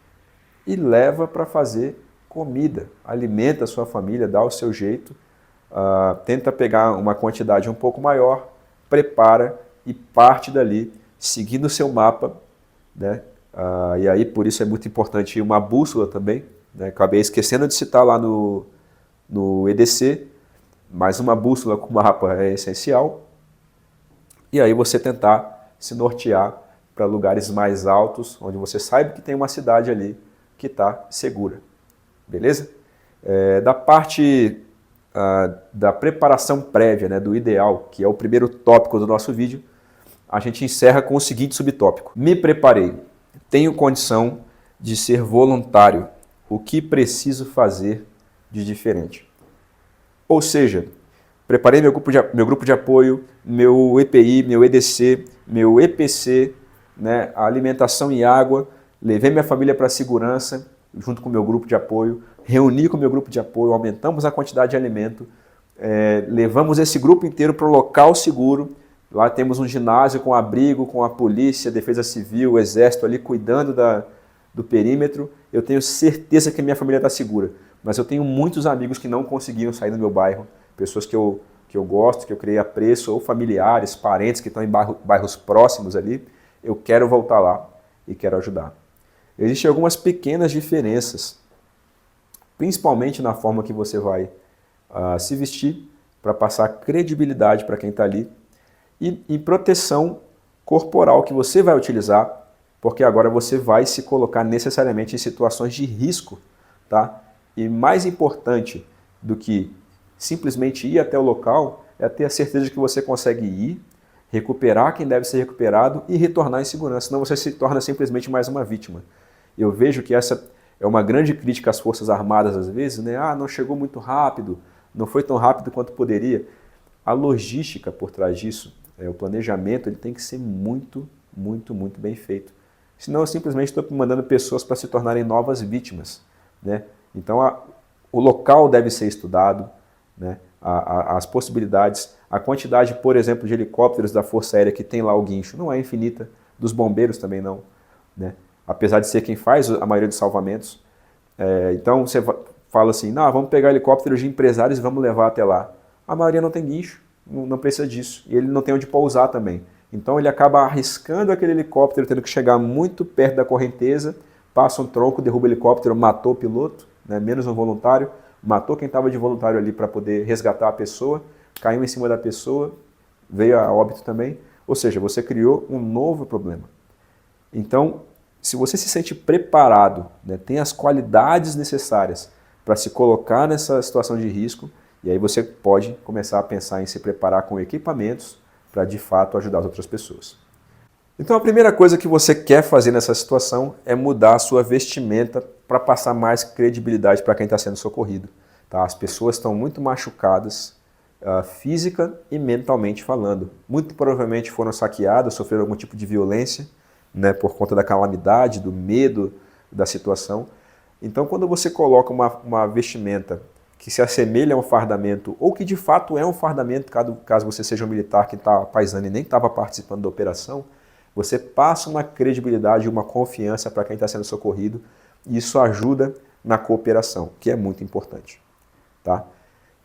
e leva para fazer comida, alimenta a sua família, dá o seu jeito, tenta pegar uma quantidade um pouco maior, prepara e parte dali, seguindo o seu mapa, né? E aí por isso é muito importante uma bússola também, né? Acabei esquecendo de citar lá no EDC, mas uma bússola com mapa é essencial, e aí você tentar se nortear para lugares mais altos, onde você saiba que tem uma cidade ali que está segura. Beleza? Da parte da preparação prévia, né, do ideal, que é o primeiro tópico do nosso vídeo, a gente encerra com o seguinte subtópico. Me preparei. Tenho condição de ser voluntário. O que preciso fazer de diferente? Ou seja, preparei meu grupo de apoio, meu EPI, meu EDC, meu EPC, né, a alimentação e água, levei minha família para a segurança, junto com o meu grupo de apoio, reuni com o meu grupo de apoio, aumentamos a quantidade de alimento, levamos esse grupo inteiro para um local seguro. Lá temos um ginásio com abrigo, com a polícia, defesa civil, o exército ali cuidando do perímetro. Eu tenho certeza que a minha família está segura, mas eu tenho muitos amigos que não conseguiram sair do meu bairro, pessoas que eu gosto, que eu criei apreço, ou familiares, parentes que estão em bairros próximos ali. Eu quero voltar lá e quero ajudar. Existem algumas pequenas diferenças, principalmente na forma que você vai se vestir, para passar credibilidade para quem está ali, e em proteção corporal que você vai utilizar, porque agora você vai se colocar necessariamente em situações de risco, tá? E mais importante do que simplesmente ir até o local é ter a certeza de que você consegue ir, recuperar quem deve ser recuperado e retornar em segurança, senão você se torna simplesmente mais uma vítima. Eu vejo que essa é uma grande crítica às Forças Armadas às vezes, né? Não chegou muito rápido, não foi tão rápido quanto poderia. A logística por trás disso, o planejamento, ele tem que ser muito, muito, muito bem feito. Senão eu simplesmente estou mandando pessoas para se tornarem novas vítimas, né? Então o local deve ser estudado, né? As possibilidades, a quantidade, por exemplo, de helicópteros da Força Aérea que tem lá o guincho não é infinita, dos bombeiros também não, né? Apesar de ser quem faz a maioria dos salvamentos. Então você fala assim, vamos pegar helicópteros de empresários e vamos levar até lá. A maioria não tem guincho, não precisa disso, e ele não tem onde pousar também. Então ele acaba arriscando aquele helicóptero, tendo que chegar muito perto da correnteza, passa um tronco, derruba o helicóptero, matou o piloto, né, menos um voluntário, matou quem estava de voluntário ali para poder resgatar a pessoa, caiu em cima da pessoa, veio a óbito também. Ou seja, você criou um novo problema. Então, se você se sente preparado, né, tem as qualidades necessárias para se colocar nessa situação de risco, e aí você pode começar a pensar em se preparar com equipamentos para de fato ajudar as outras pessoas. Então a primeira coisa que você quer fazer nessa situação é mudar a sua vestimenta para passar mais credibilidade para quem está sendo socorrido. Tá? As pessoas estão muito machucadas, física e mentalmente falando. Muito provavelmente foram saqueadas, sofreram algum tipo de violência, né, por conta da calamidade, do medo da situação. Então, quando você coloca uma vestimenta que se assemelha a um fardamento, ou que de fato é um fardamento, caso você seja um militar que está paisano e nem estava participando da operação, você passa uma credibilidade e uma confiança para quem está sendo socorrido, e isso ajuda na cooperação, que é muito importante. Tá?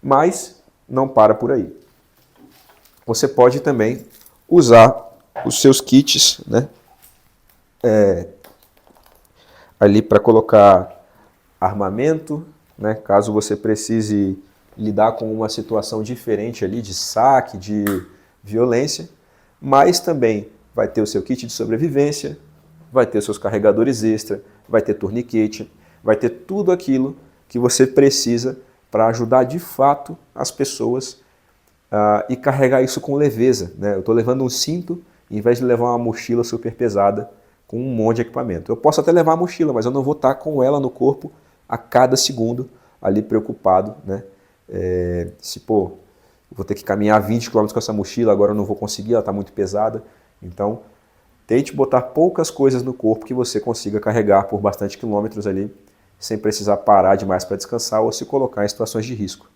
Mas não para por aí. Você pode também usar os seus kits, né? Ali para colocar armamento, né? Caso você precise lidar com uma situação diferente ali de saque, de violência, mas também vai ter o seu kit de sobrevivência, vai ter os seus carregadores extra, vai ter torniquete, vai ter tudo aquilo que você precisa para ajudar de fato as pessoas e carregar isso com leveza. Né? Eu estou levando um cinto em vez de levar uma mochila super pesada com um monte de equipamento. Eu posso até levar a mochila, mas eu não vou estar com ela no corpo a cada segundo ali preocupado. Né? Eu vou ter que caminhar 20 km com essa mochila, agora eu não vou conseguir, ela está muito pesada. Então, tente botar poucas coisas no corpo que você consiga carregar por bastante quilômetros ali, sem precisar parar demais para descansar ou se colocar em situações de risco.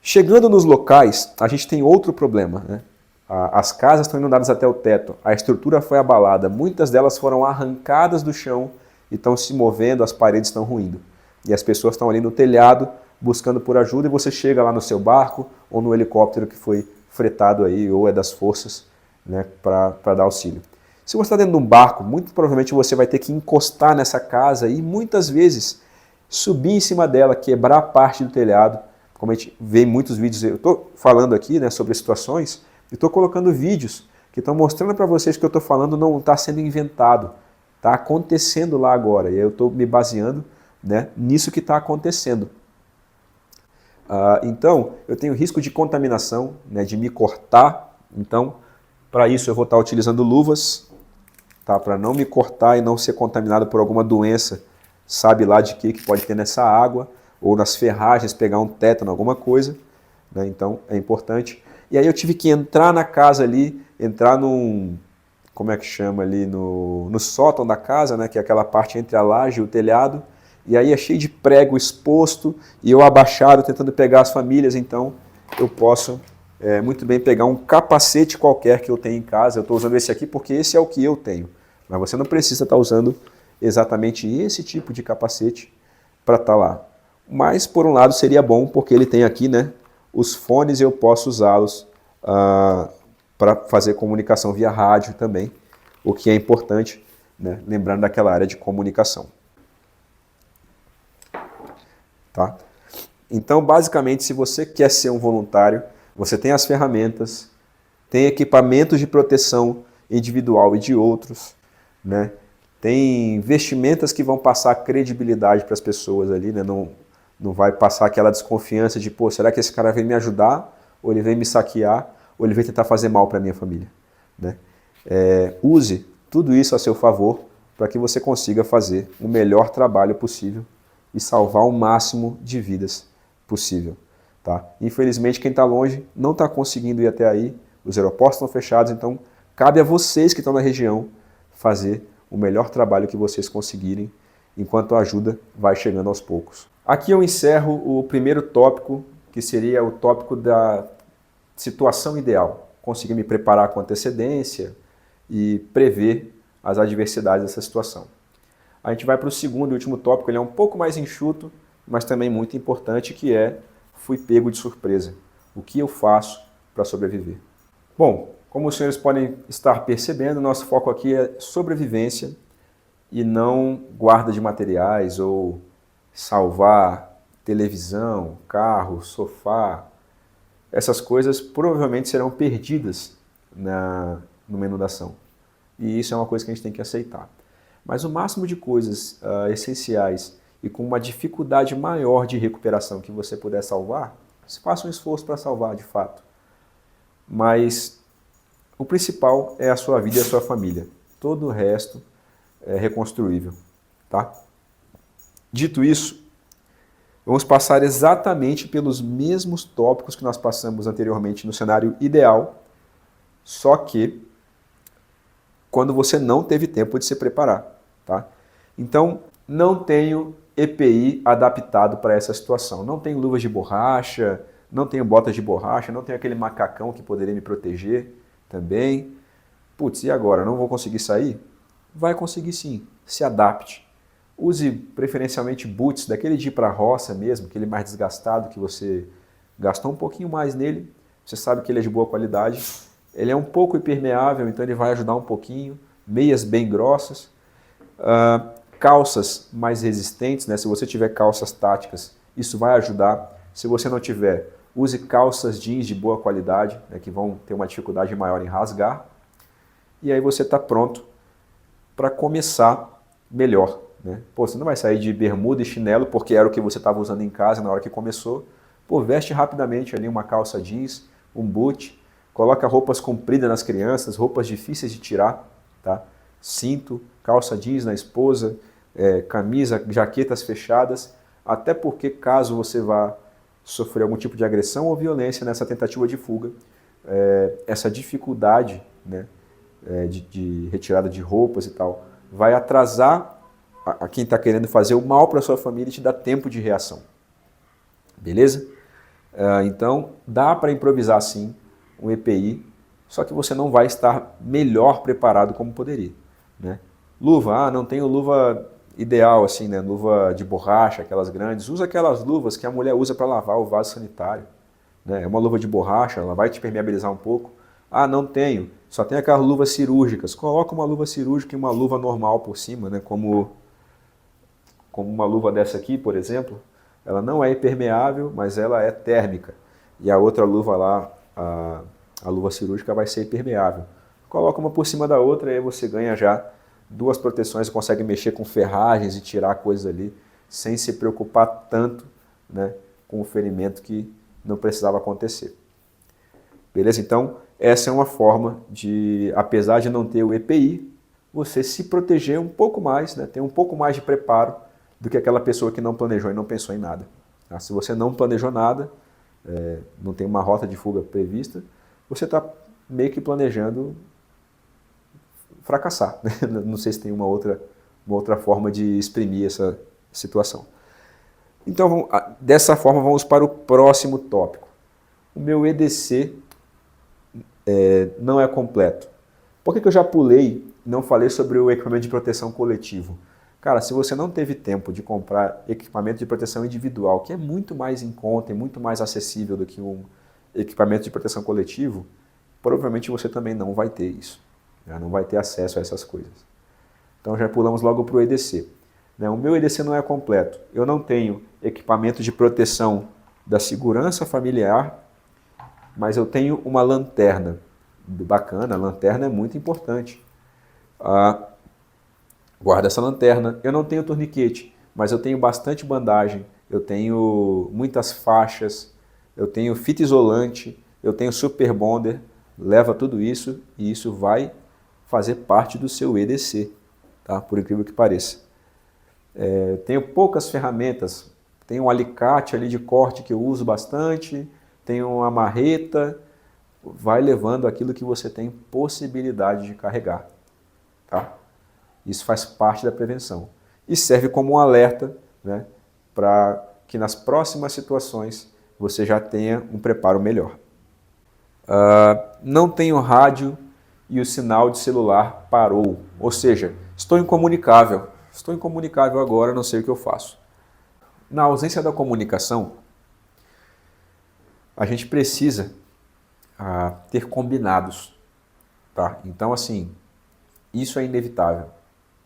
Chegando nos locais, a gente tem outro problema. Né? As casas estão inundadas até o teto, a estrutura foi abalada, muitas delas foram arrancadas do chão e estão se movendo, as paredes estão ruindo. E as pessoas estão ali no telhado buscando por ajuda e você chega lá no seu barco ou no helicóptero que foi fretado aí ou é das forças, né, para dar auxílio. Se você está dentro de um barco, muito provavelmente você vai ter que encostar nessa casa e muitas vezes subir em cima dela, quebrar parte do telhado. Como a gente vê em muitos vídeos, eu estou falando aqui, né, sobre situações, e estou colocando vídeos que estão mostrando para vocês que eu estou falando não está sendo inventado, está acontecendo lá agora, e eu estou me baseando, né, nisso que está acontecendo. Então, eu tenho risco de contaminação, né, de me cortar, então, para isso eu vou estar utilizando luvas, tá, para não me cortar e não ser contaminado por alguma doença, sabe lá de que pode ter nessa água, ou nas ferragens, pegar um tétano, alguma coisa, né, então é importante. E aí eu tive que entrar na casa ali, entrar num, como é que chama ali, no sótão da casa, né, que é aquela parte entre a laje e o telhado, e aí é cheio de prego exposto, e eu abaixado tentando pegar as famílias, então eu posso muito bem pegar um capacete qualquer que eu tenho em casa. Eu estou usando esse aqui porque esse é o que eu tenho, mas você não precisa estar usando exatamente esse tipo de capacete para estar lá. Mas, por um lado, seria bom porque ele tem aqui, né, os fones e eu posso usá-los para fazer comunicação via rádio também, o que é importante, né, lembrando daquela área de comunicação. Tá? Então, basicamente, se você quer ser um voluntário, você tem as ferramentas, tem equipamentos de proteção individual e de outros, né? Tem vestimentas que vão passar credibilidade para as pessoas ali, né? Não vai passar aquela desconfiança de, pô, será que esse cara vem me ajudar, ou ele vem me saquear, ou ele vem tentar fazer mal para a minha família, né? Use tudo isso a seu favor para que você consiga fazer o melhor trabalho possível e salvar o máximo de vidas possível. Tá? Infelizmente, quem está longe não está conseguindo ir até aí, os aeroportos estão fechados, então cabe a vocês que estão na região fazer o melhor trabalho que vocês conseguirem, enquanto a ajuda vai chegando aos poucos. Aqui eu encerro o primeiro tópico, que seria o tópico da situação ideal. Conseguir me preparar com antecedência e prever as adversidades dessa situação. A gente vai para o segundo e último tópico, ele é um pouco mais enxuto, mas também muito importante, que é fui pego de surpresa. O que eu faço para sobreviver? Bom, como os senhores podem estar percebendo, nosso foco aqui é sobrevivência e não guarda de materiais ou salvar televisão, carro, sofá. Essas coisas provavelmente serão perdidas numa inundação. E isso é uma coisa que a gente tem que aceitar. Mas o máximo de coisas essenciais e com uma dificuldade maior de recuperação que você puder salvar, você faça um esforço para salvar de fato. Mas o principal é a sua vida e a sua família. Todo o resto é reconstruível. Tá? Dito isso, vamos passar exatamente pelos mesmos tópicos que nós passamos anteriormente no cenário ideal, só que quando você não teve tempo de se preparar. Tá? Então, não tenho EPI adaptado para essa situação. Não tenho luvas de borracha, não tenho botas de borracha, não tenho aquele macacão que poderia me proteger também. Putz, e agora? Não vou conseguir sair? Vai conseguir sim, se adapte. Use preferencialmente boots, daquele de ir para a roça mesmo, aquele mais desgastado que você gastou um pouquinho mais nele. Você sabe que ele é de boa qualidade. Ele é um pouco impermeável, então ele vai ajudar um pouquinho. Meias bem grossas. Calças mais resistentes, né? Se você tiver calças táticas, isso vai ajudar. Se você não tiver, use calças jeans de boa qualidade, né? Que vão ter uma dificuldade maior em rasgar. E aí você está pronto para começar melhor. Né? Pô, você não vai sair de bermuda e chinelo porque era o que você estava usando em casa na hora que começou. Pô, veste rapidamente ali uma calça jeans, um boot, coloca roupas compridas nas crianças, roupas difíceis de tirar, tá? Cinto, calça jeans na esposa, camisa, jaquetas fechadas, até porque caso você vá sofrer algum tipo de agressão ou violência nessa tentativa de fuga, essa dificuldade, né, de retirada de roupas e tal, vai atrasar a quem está querendo fazer o mal para a sua família e te dar tempo de reação. Beleza? Então, dá para improvisar sim um EPI, só que você não vai estar melhor preparado como poderia. Né? Luva, não tenho luva ideal, assim, né? Luva de borracha, aquelas grandes. Usa aquelas luvas que a mulher usa para lavar o vaso sanitário. Né? É uma luva de borracha, ela vai te permeabilizar um pouco. Não tenho, só tem aquelas luvas cirúrgicas. Coloca uma luva cirúrgica e uma luva normal por cima, né? Como uma luva dessa aqui, por exemplo. Ela não é impermeável, mas ela é térmica. E a outra luva lá, a luva cirúrgica, vai ser impermeável. Coloca uma por cima da outra e aí você ganha já duas proteções, consegue mexer com ferragens e tirar coisas ali, sem se preocupar tanto, né, com o ferimento que não precisava acontecer. Beleza? Então, essa é uma forma de, apesar de não ter o EPI, você se proteger um pouco mais, né, ter um pouco mais de preparo do que aquela pessoa que não planejou e não pensou em nada. Tá? Se você não planejou nada, não tem uma rota de fuga prevista, você está meio que planejando fracassar. Né? Não sei se tem uma outra forma de exprimir essa situação. Então, dessa forma, vamos para o próximo tópico. O meu EDC não é completo. Por que eu já pulei e não falei sobre o equipamento de proteção coletivo? Cara, se você não teve tempo de comprar equipamento de proteção individual, que é muito mais em conta e muito mais acessível do que um equipamento de proteção coletivo, provavelmente você também não vai ter isso. Né? Não vai ter acesso a essas coisas. Então já pulamos logo para o EDC. Né? O meu EDC não é completo. Eu não tenho equipamento de proteção da segurança familiar, mas eu tenho uma lanterna. Bacana, a lanterna é muito importante. Guarda essa lanterna. Eu não tenho torniquete, mas eu tenho bastante bandagem, eu tenho muitas faixas, eu tenho fita isolante, eu tenho super bonder. Leva tudo isso e isso vai fazer parte do seu EDC, tá? Por incrível que pareça. Tenho poucas ferramentas, tenho um alicate ali de corte que eu uso bastante, tenho uma marreta, vai levando aquilo que você tem possibilidade de carregar, tá? Isso faz parte da prevenção e serve como um alerta, né, para que nas próximas situações você já tenha um preparo melhor. Não tenho rádio e o sinal de celular parou, ou seja, estou incomunicável agora, não sei o que eu faço. Na ausência da comunicação, a gente precisa ter combinados, tá? Então, assim, isso é inevitável.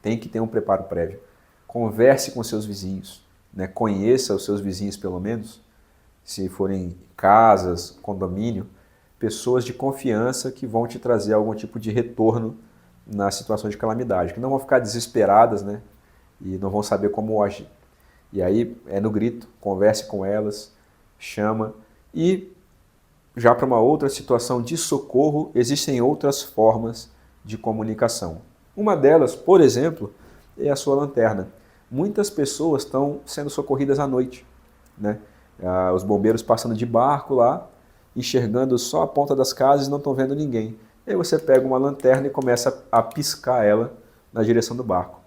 Tem que ter um preparo prévio. Converse com seus vizinhos, né? Conheça os seus vizinhos pelo menos, se forem casas, condomínio, pessoas de confiança que vão te trazer algum tipo de retorno na situação de calamidade, que não vão ficar desesperadas, né? E não vão saber como agir. E aí é no grito, converse com elas, chama. E já para uma outra situação de socorro, existem outras formas de comunicação. Uma delas, por exemplo, é a sua lanterna. Muitas pessoas estão sendo socorridas à noite, né? Os bombeiros passando de barco lá, enxergando só a ponta das casas e não estão vendo ninguém. E aí você pega uma lanterna e começa a piscar ela na direção do barco.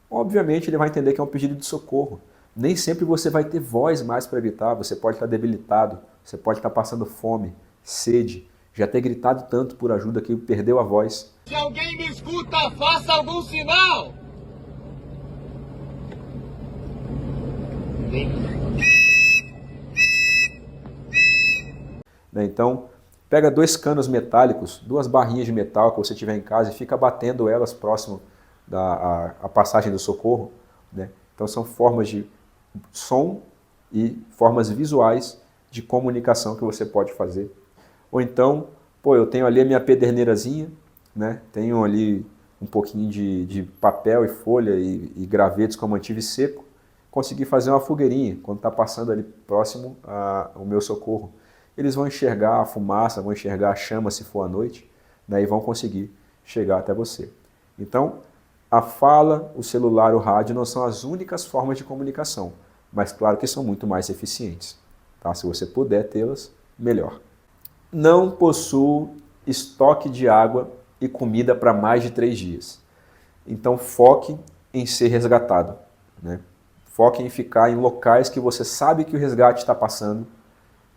Obviamente ele vai entender que é um pedido de socorro, Nem sempre você vai ter voz mais para gritar, você pode estar debilitado, você pode estar passando fome, sede, já ter gritado tanto por ajuda que perdeu a voz. Se alguém me escuta, faça algum sinal! Então, pega 2 canos metálicos, 2 barrinhas de metal que você tiver em casa e fica batendo elas próximo à passagem do socorro. Né? Então são formas de som e formas visuais de comunicação que você pode fazer. Ou então, pô, eu tenho ali a minha pederneirazinha, né? Tenho ali um pouquinho de papel e folha e gravetos com mantive seco, consegui fazer uma fogueirinha quando está passando ali próximo ao meu socorro. Eles vão enxergar a fumaça, vão enxergar a chama se for à noite, né, e vão conseguir chegar até você. Então, a fala, o celular, o rádio não são as únicas formas de comunicação, mas claro que são muito mais eficientes. Tá? Se você puder tê-las, melhor. Não possuo estoque de água e comida para mais de 3 dias. Então foque em ser resgatado. Né? Foque em ficar em locais que você sabe que o resgate está passando,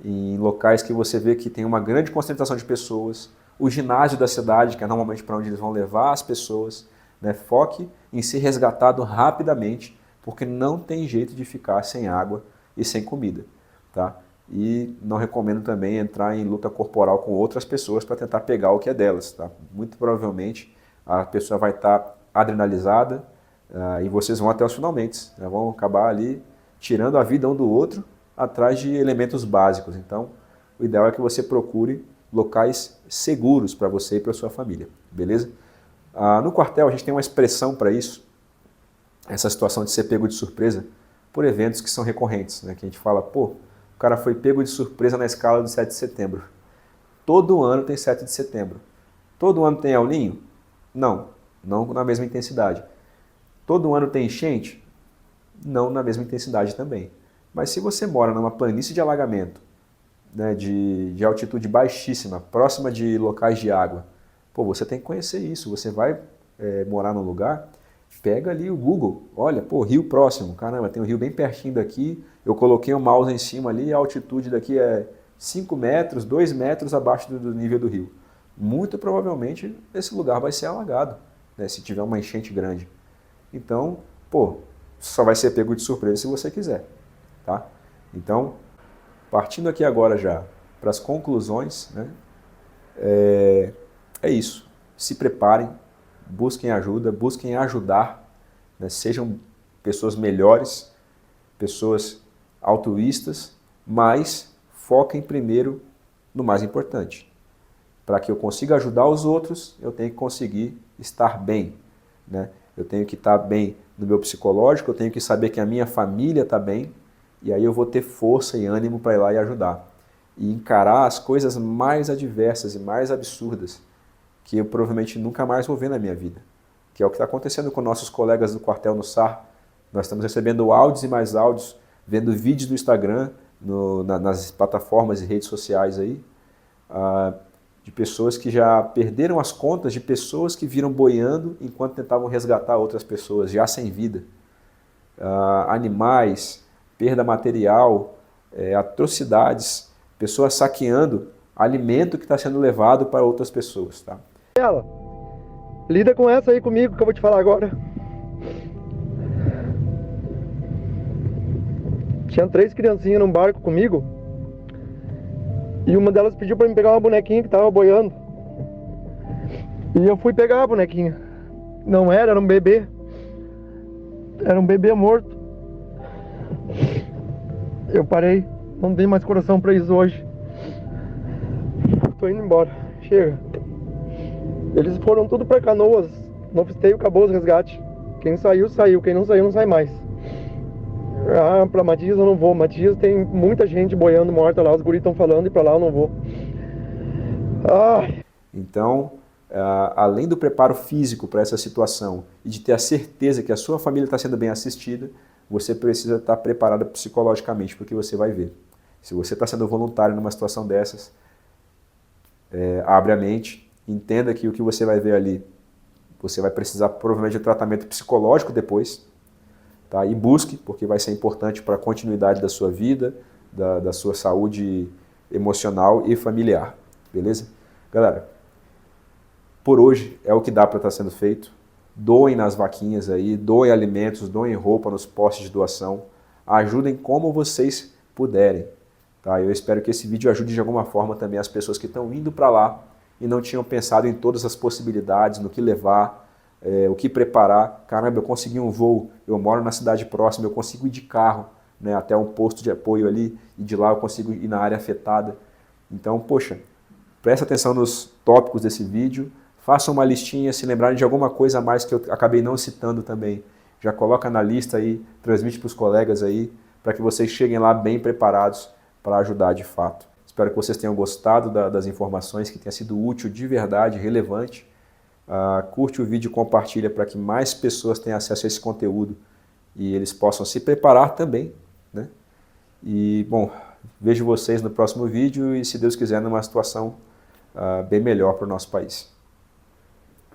em locais que você vê que tem uma grande concentração de pessoas, o ginásio da cidade, que é normalmente para onde eles vão levar as pessoas. Né? Foque em ser resgatado rapidamente, porque não tem jeito de ficar sem água e sem comida. Tá? E não recomendo também entrar em luta corporal com outras pessoas para tentar pegar o que é delas. Tá? Muito provavelmente a pessoa vai estar adrenalizada e vocês vão até os finalmente. Né? Vão acabar ali tirando a vida um do outro atrás de elementos básicos. Então, o ideal é que você procure locais seguros para você e para sua família. Beleza? No quartel a gente tem uma expressão para isso, essa situação de ser pego de surpresa por eventos que são recorrentes. Né? Que a gente fala, pô, o cara foi pego de surpresa na escala do 7 de setembro. Todo ano tem 7 de setembro. Todo ano tem El Niño? Não, não na mesma intensidade. Todo ano tem enchente? Não na mesma intensidade também. Mas se você mora numa planície de alagamento, né, de altitude baixíssima, próxima de locais de água, pô, você tem que conhecer isso. Você vai morar num lugar, pega ali o Google, olha, pô, rio próximo, caramba, tem um rio bem pertinho daqui, eu coloquei o mouse em cima ali, a altitude daqui é 5 metros, 2 metros abaixo do nível do rio. Muito provavelmente esse lugar vai ser alagado, né, se tiver uma enchente grande. Então, pô, só vai ser pego de surpresa se você quiser. Tá? Então, partindo aqui agora já para as conclusões, né, é isso. Se preparem, busquem ajuda, busquem ajudar, né, sejam pessoas melhores, pessoas altruístas, mas foquem primeiro no mais importante. Para que eu consiga ajudar os outros, eu tenho que conseguir estar bem. Né? Eu tenho que estar bem no meu psicológico, eu tenho que saber que a minha família está bem, e aí eu vou ter força e ânimo para ir lá e ajudar. E encarar as coisas mais adversas e mais absurdas que eu provavelmente nunca mais vou ver na minha vida. Que é o que está acontecendo com nossos colegas do quartel no SAR. Nós estamos recebendo áudios e mais áudios, vendo vídeos no Instagram, nas plataformas e redes sociais aí, de pessoas que já perderam as contas, de pessoas que viram boiando enquanto tentavam resgatar outras pessoas, já sem vida. Animais, perda material, atrocidades, pessoas saqueando alimento que está sendo levado para outras pessoas. Tá? Ela, lida com essa aí comigo que eu vou te falar agora. Tinha 3 criancinhas num barco comigo e uma delas pediu para me pegar uma bonequinha que estava boiando. E eu fui pegar a bonequinha. Não era um bebê. Era um bebê morto. Eu parei, não tenho mais coração para isso hoje. Tô indo embora, chega. Eles foram tudo para Canoas, no Esteio acabou o resgate. Quem saiu, saiu, quem não saiu, não sai mais. Para Matias eu não vou, Matias tem muita gente boiando morta lá, os guris estão falando e para lá eu não vou. Então, além do preparo físico para essa situação e de ter a certeza que a sua família está sendo bem assistida, você precisa estar preparado psicologicamente, porque você vai ver. Se você está sendo voluntário numa situação dessas, abre a mente, entenda que o que você vai ver ali, você vai precisar provavelmente de tratamento psicológico depois, tá? E busque, porque vai ser importante para a continuidade da sua vida, da sua saúde emocional e familiar, beleza? Galera, por hoje é o que dá para estar sendo feito. Doem nas vaquinhas aí, doem alimentos, doem roupa nos postos de doação, ajudem como vocês puderem. Tá? Eu espero que esse vídeo ajude de alguma forma também as pessoas que estão indo para lá e não tinham pensado em todas as possibilidades, no que levar, o que preparar. Caramba, eu consegui um voo, eu moro na cidade próxima, eu consigo ir de carro, né, até um posto de apoio ali, e de lá eu consigo ir na área afetada. Então, poxa, presta atenção nos tópicos desse vídeo, faça uma listinha, se lembrarem de alguma coisa a mais que eu acabei não citando também. Já coloca na lista aí, transmite para os colegas aí, para que vocês cheguem lá bem preparados para ajudar de fato. Espero que vocês tenham gostado das informações, que tenha sido útil de verdade, relevante. Curte o vídeo e compartilha para que mais pessoas tenham acesso a esse conteúdo e eles possam se preparar também, né? E, bom, vejo vocês no próximo vídeo e, se Deus quiser, numa situação bem melhor para o nosso país.